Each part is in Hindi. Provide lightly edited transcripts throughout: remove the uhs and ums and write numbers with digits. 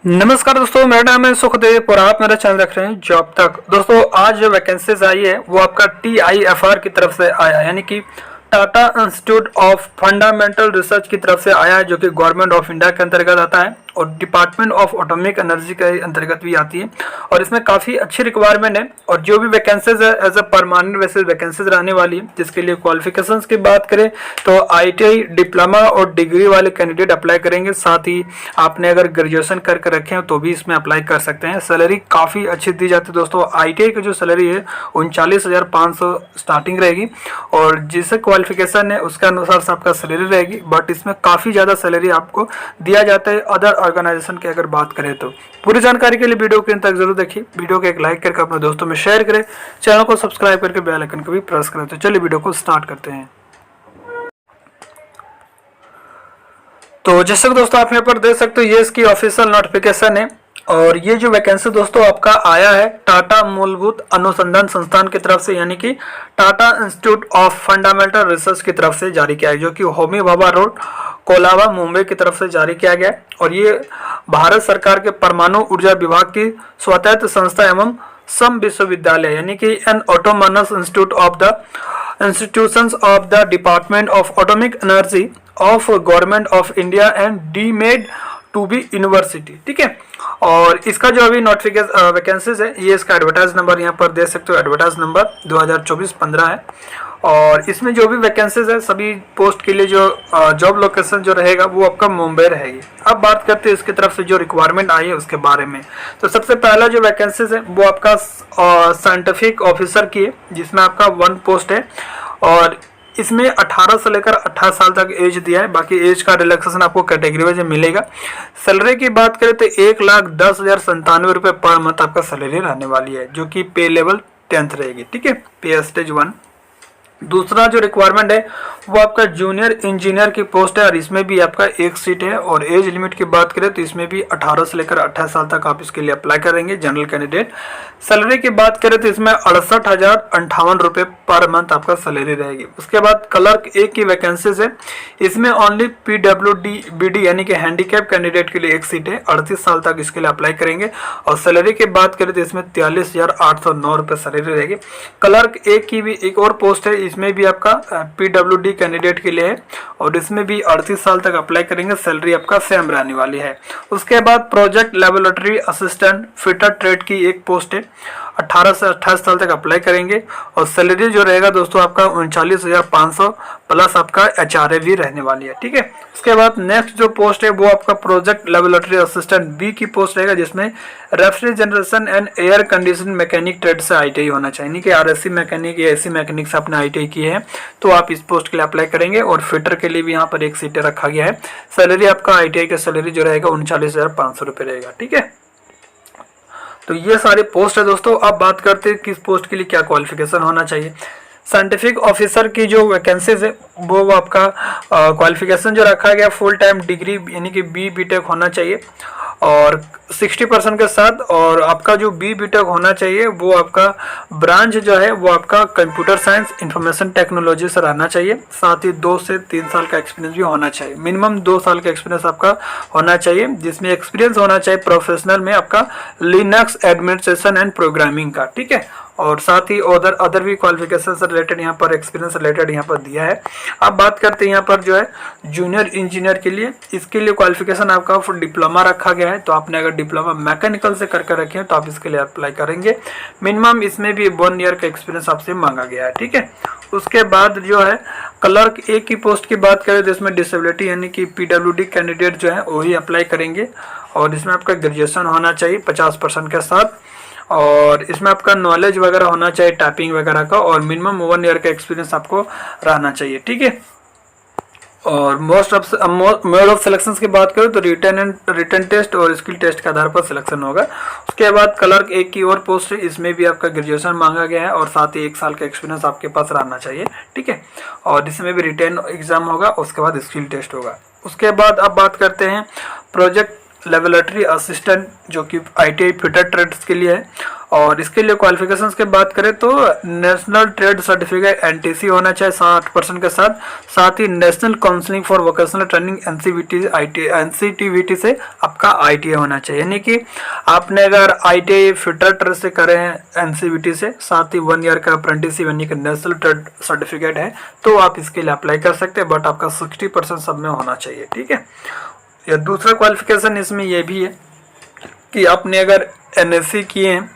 नमस्कार दोस्तों, मेरा नाम है सुखदेव और आप मेरा चैनल देख रहे हैं जॉब तक। दोस्तों आज जो वैकेंसीज आई है वो आपका TIFR की तरफ से आया है, यानी कि Tata institute of fundamental research की तरफ से आया है, जो कि गवर्नमेंट ऑफ इंडिया के अंतर्गत आता है और डिपार्टमेंट ऑफ एटॉमिक एनर्जी के अंतर्गत भी आती है। और इसमें काफ़ी अच्छी रिक्वायरमेंट है और जो भी वैकेंसीज है as a permanent basis vacancies रहने वाली है। जिसके लिए क्वालिफिकेशंस की बात करें तो ITI डिप्लोमा और डिग्री वाले कैंडिडेट अप्लाई करेंगे। साथ ही आपने अगर ग्रेजुएशन करके रखे हैं तो भी इसमें अप्लाई कर सकते हैं। सैलरी काफ़ी अच्छी दी जाती है दोस्तों। ITI की जो सैलरी है 39,500 स्टार्टिंग रहेगी और जिसे क्वालिफिकेशन है उसके अनुसार से आपका सैलरी रहेगी। बट इसमें काफ़ी ज़्यादा सैलरी आपको दिया जाता है अदर ऑर्गेनाइजेशन की अगर बात करें तो। पूरी जानकारी के लिए वीडियो के अंत तक जरूर देखिए। वीडियो को एक लाइक करके अपने दोस्तों में शेयर करें, चैनल को सब्सक्राइब करके बेल आइकन को भी प्रेस करें। तो चलिए वीडियो को स्टार्ट करते हैं। तो जैसे कि दोस्तों आप यहाँ पर देख सकते हो ये इसकी ऑफिशियल नोटिफिकेशन है और ये जो वैकेंसी दोस्तों आपका आया है टाटा मूलभूत अनुसंधान संस्थान की तरफ से, यानी कि Tata institute of fundamental research की तरफ से जारी किया है, जो कि होमी भाभा रोड कोलाबा मुंबई की तरफ से जारी किया गया है। और ये भारत सरकार के परमाणु ऊर्जा विभाग की स्वायत्त संस्था एवं सम विश्वविद्यालय, यानी कि an autonomous institute of the institutions of the department of atomic energy of government of India and deemed to be university. ठीक है, और इसका जो अभी नोटिफिकेशन वैकेंसीज है ये इसका एडवर्टाइज नंबर यहाँ पर दे सकते हो, एडवर्टाइज नंबर 2024-15 है। और इसमें जो भी वैकेंसीज है सभी पोस्ट के लिए जो जॉब लोकेशन जो रहेगा वो आपका मुंबई रहेगी। अब बात करते हैं इसकी तरफ से जो रिक्वायरमेंट आई है उसके बारे में। तो सबसे पहला जो वैकेंसीज है वो आपका साइंटिफिक ऑफिसर की है, जिसमें आपका 1 पोस्ट है और इसमें 18 से लेकर 28 साल तक एज दिया है। बाकी एज का रिलैक्सेशन आपको कैटेगरी वाइज मिलेगा। सैलरी की बात करें तो 1,10,97 रुपये पर मंथ आपका सैलरी रहने वाली है, जो कि पे लेवल 10th रहेगी। ठीक है, पे स्टेज 1। दूसरा जो रिक्वायरमेंट है वो आपका जूनियर इंजीनियर की पोस्ट है और इसमें भी आपका 1 सीट है। और एज लिमिट की बात करें तो इसमें भी 18 से लेकर 28 साल तक आप इसके लिए अप्लाई करेंगे, जनरल कैंडिडेट। सैलरी की बात करें तो इसमें 68,058 रुपये पर मंथ आपका सैलरी रहेगी। उसके बाद क्लर्क 1 की वैकेंसीज है, इसमें ओनली PWD यानी कि हैंडीकैप कैंडिडेट के लिए 1 सीट है, 38 साल तक इसके लिए अप्लाई करेंगे। और सैलरी की बात करें तो इसमें 43,809 रुपये सैलरी रहेगी। क्लर्क 1 की भी एक और पोस्ट है, इसमें भी आपका PWD कैंडिडेट के लिए है और इसमें भी 38 साल तक अप्लाई करेंगे। सैलरी आपका सेम रहने वाली है। उसके बाद project laboratory assistant fitter trade की एक पोस्ट है, 18 से 28 साल तक अप्लाई करेंगे और सैलरी जो रहेगा दोस्तों आपका 39,500 प्लस आपका HRA भी रहने वाली है। ठीक है, उसके बाद नेक्स्ट जो पोस्ट है वो आपका प्रोजेक्ट लेबोरेटरी असिस्टेंट B की पोस्ट रहेगा, जिसमें refrigeration and air condition mechanic trade से ITI होना चाहिए, यानी कि RSC मैकेनिक या AC मैकेनिक से आपने ITI की है तो आप इस पोस्ट के लिए अप्लाई करेंगे। और फिटर के लिए भी यहाँ पर 1 सीट रखा गया है। सैलरी आपका ITI का सैलरी जो रहेगा 39,500 रुपये रहेगा। ठीक है, तो ये सारे पोस्ट है दोस्तों। अब बात करते हैं किस पोस्ट के लिए क्या क्वालिफिकेशन होना चाहिए। साइंटिफिक ऑफिसर की जो वैकेंसीज है वो आपका क्वालिफिकेशन जो रखा गया फुल टाइम डिग्री यानी कि BTech होना चाहिए और 60% के साथ। और आपका जो BTech होना चाहिए वो आपका ब्रांच जो है वो आपका कंप्यूटर साइंस इंफॉर्मेशन टेक्नोलॉजी से रहना चाहिए। साथ ही 2 से 3 साल का एक्सपीरियंस भी होना चाहिए, मिनिमम 2 साल का एक्सपीरियंस आपका होना चाहिए, जिसमें एक्सपीरियंस होना चाहिए प्रोफेशनल में आपका लिनक्स एडमिनिस्ट्रेशन एंड प्रोग्रामिंग का। ठीक है, और साथ ही अदर भी क्वालिफिकेशन से रिलेटेड यहाँ पर एक्सपीरियंस रिलेटेड यहाँ पर दिया है। अब बात करते हैं यहाँ पर जो है जूनियर इंजीनियर के लिए, इसके लिए क्वालिफिकेशन आपका डिप्लोमा रखा गया है। तो आपने अगर डिप्लोमा मैकेनिकल से करके रखे हैं तो आप इसके लिए अप्लाई करेंगे। मिनिमम इसमें भी 1 ईयर का एक्सपीरियंस आपसे मांगा गया है। ठीक है, उसके बाद जो है क्लर्क 1 की पोस्ट की बात करें तो इसमें डिसेबिलिटी यानी कि PWD कैंडिडेट जो है वही अप्लाई करेंगे और इसमें आपका ग्रेजुएशन होना चाहिए 50% के साथ। और इसमें आपका नॉलेज वगैरह होना चाहिए टाइपिंग वगैरह का और मिनिमम 1 ईयर का एक्सपीरियंस आपको रहना चाहिए। ठीक है, और मोड ऑफ सिलेक्शन की बात करें तो रिटन टेस्ट और स्किल टेस्ट के आधार पर सिलेक्शन होगा। उसके बाद क्लर्क 1 की और पोस्ट है, इसमें भी आपका ग्रेजुएशन मांगा गया है और साथ ही 1 साल का एक्सपीरियंस आपके पास रहना चाहिए। ठीक है, और इसमें भी रिटन एग्जाम होगा, उसके बाद स्किल टेस्ट होगा। उसके बाद अब बात करते हैं प्रोजेक्ट लेबोरेटरी असिस्टेंट जो कि ITI फिटर ट्रेड्स के लिए है। और इसके लिए क्वालिफिकेशंस की बात करें तो नेशनल ट्रेड सर्टिफिकेट NTC होना चाहिए 60% के साथ ही national counselling for vocational training NCTVT से आपका ITI होना चाहिए। यानी कि आपने अगर ITI फिटर ट्रेड से करे हैं NCVT से, साथ ही 1 ईयर का अप्रेंटिसशिप यानी कि नेशनल ट्रेड सर्टिफिकेट है, तो आप इसके लिए अप्लाई कर सकते हैं, बट आपका 60% सब में होना चाहिए। ठीक है। या दूसरा क्वालिफिकेशन इसमें यह भी है कि आपने अगर NSC किए हैं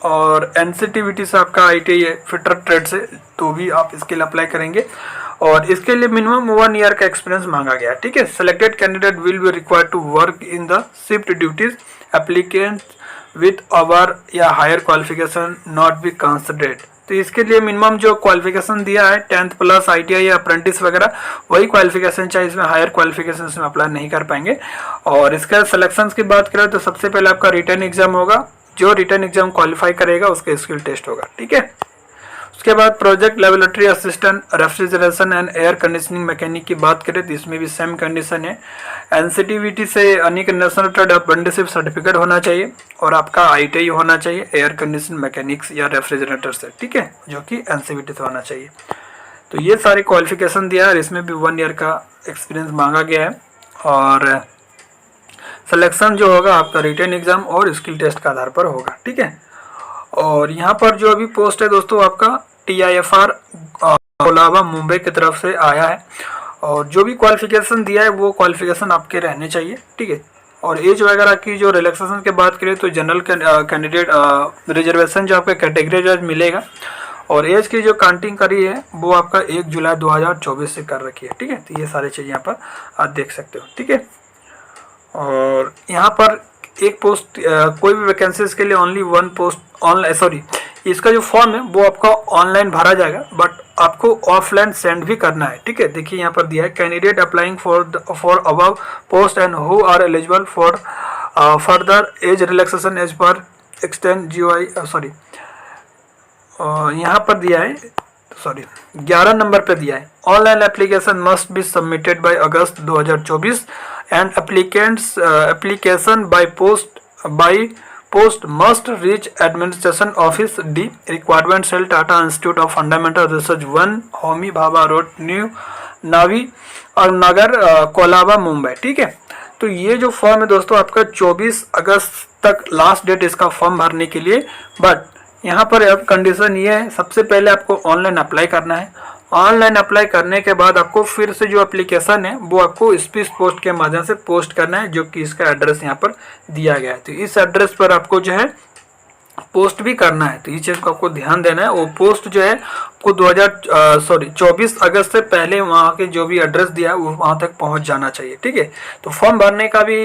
और NCTVT से आपका ITI है फिटर ट्रेड से, तो भी आप इसके लिए अप्लाई करेंगे। और इसके लिए मिनिमम 1 ईयर का एक्सपीरियंस मांगा गया है। ठीक है। Selected candidate will be required to work in the shift duties. Applicant with our या higher qualification not be considered. तो इसके लिए मिनिमम जो क्वालिफिकेशन दिया है 10th प्लस ITI या अप्रेंटिस वगैरह, वही क्वालिफिकेशन चाहिए। इसमें हायर क्वालिफिकेशन इसमें अप्लाई नहीं कर पाएंगे। और इसका सिलेक्शंस की बात करें तो सबसे पहले आपका रिटन एग्जाम होगा। जो रिटन एग्जाम क्वालिफाई करेगा उसका स्किल टेस्ट होगा। ठीक है। उसके बाद project laboratory assistant refrigeration and air conditioning mechanic की बात करें तो इसमें भी सेम कंडीशन है। NCTVT से अनेक नेशनल ट्रेड अप्रेंटिसशिप सर्टिफिकेट होना चाहिए और आपका ITI होना चाहिए एयर कंडीशन मैकेनिक्स या रेफ्रिजरेटर से। ठीक है, जो कि NCVT से होना चाहिए। तो ये सारे क्वालिफिकेशन दिया है। इसमें भी 1 ईयर का एक्सपीरियंस मांगा गया है। और सिलेक्शन जो होगा आपका रिटन एग्जाम और स्किल टेस्ट के आधार पर होगा। ठीक है। और यहाँ पर जो अभी पोस्ट है दोस्तों आपका TIFR कोलाबा मुंबई की तरफ से आया है। और जो भी क्वालिफिकेशन दिया है वो क्वालिफिकेशन आपके रहने चाहिए। ठीक है। और एज वगैरह की जो रिलैक्सेशन की बात करें तो जनरल कैंडिडेट रिजर्वेशन जो आपका कैटेगरी जो मिलेगा। और एज की जो काउंटिंग करी है वो आपका 1 जुलाई 2024 से कर रखी है। ठीक है। तो ये सारी चीज़ यहाँ पर आप देख सकते हो। ठीक है। और यहाँ पर एक पोस्ट कोई भी वैकेंसीज के लिए ओनली 1 पोस्ट ऑनलाइन, इसका जो फॉर्म है वो आपका ऑनलाइन भरा जाएगा, बट आपको ऑफलाइन सेंड भी करना है। ठीक है। देखिए यहाँ पर दिया है candidate applying for above post and who are eligible for further age relaxation as per extend GOI यहाँ पर दिया है 11 नंबर पे दिया है। Online application must be submitted by August 2024 and application by post must reach administration office D requirement cell Tata institute of fundamental research 1 Homi Bhabha road new navy और नगर कोलाबा मुंबई। ठीक है। तो ये जो फॉर्म है दोस्तों आपका 24 अगस्त तक लास्ट डेट इसका फॉर्म भरने के लिए। बट यहाँ पर अब कंडीशन ये है, सबसे पहले आपको ऑनलाइन अप्लाई करना है। ऑनलाइन अप्लाई करने के बाद आपको फिर से जो एप्लीकेशन है वो आपको स्पीड पोस्ट के माध्यम से पोस्ट करना है, जो कि इसका एड्रेस यहाँ पर दिया गया है। तो इस एड्रेस पर आपको जो है पोस्ट भी करना है। तो इस चीज़ को आपको ध्यान देना है। वो पोस्ट जो है आपको 24 अगस्त से पहले वहाँ के जो भी एड्रेस दिया है वो वहाँ तक पहुँच जाना चाहिए। ठीक है। तो फॉर्म भरने का भी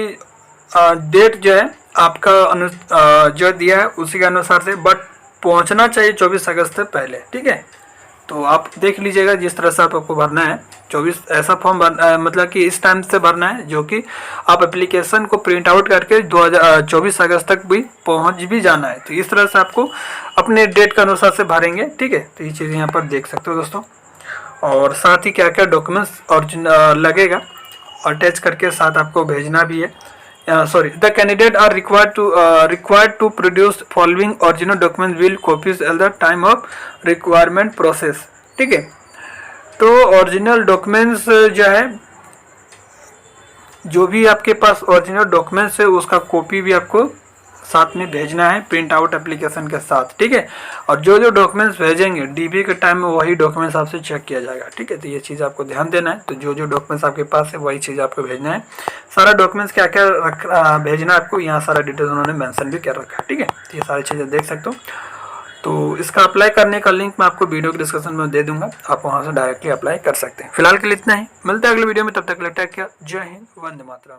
डेट जो है आपका जो दिया है उसी के अनुसार से, बट पहुंचना चाहिए 24 अगस्त से पहले। ठीक है। तो आप देख लीजिएगा जिस तरह से आपको भरना है 24 ऐसा फॉर्म मतलब कि इस टाइम से भरना है, जो कि आप एप्लीकेशन को प्रिंट आउट करके 24 अगस्त तक भी पहुंच भी जाना है। तो इस तरह से आपको अपने डेट के अनुसार से भरेंगे। ठीक है। तो ये चीज़ यहाँ पर देख सकते हो दोस्तों। और साथ ही क्या क्या डॉक्यूमेंट्स और लगेगा अटैच करके साथ आपको भेजना भी है। The candidate are required to produce following original documents will copies at the time of requirement process। ठीक है। तो ओरिजिनल डॉक्यूमेंट्स जो है, जो भी आपके पास ओरिजिनल डॉक्यूमेंट्स है उसका कॉपी भी आपको साथ में भेजना है प्रिंट आउट एप्लीकेशन के साथ। ठीक है। और जो जो डॉक्यूमेंट्स भेजेंगे DB के टाइम में वही डॉक्यूमेंट्स आपसे चेक किया जाएगा। ठीक है। तो ये चीज़ आपको ध्यान देना है। तो जो जो डॉक्यूमेंट्स आपके पास है वही चीज़ आपको भेजना है। सारा डॉक्यूमेंट्स क्या क्या भेजना है आपको यहाँ सारा डिटेल्स उन्होंने मेंशन भी कर रखा है। ठीक है। तो ये सारी चीज़ें देख सकते हो। तो इसका अप्लाई करने का लिंक मैं आपको वीडियो के डिस्क्रिप्शन में दे दूंगा, आप वहाँ से डायरेक्टली अप्लाई कर सकते हैं। फिलहाल के लिए इतना ही, मिलते हैं अगले वीडियो में। तब तक टेक केयर। जय हिंद, वंदे मातरम।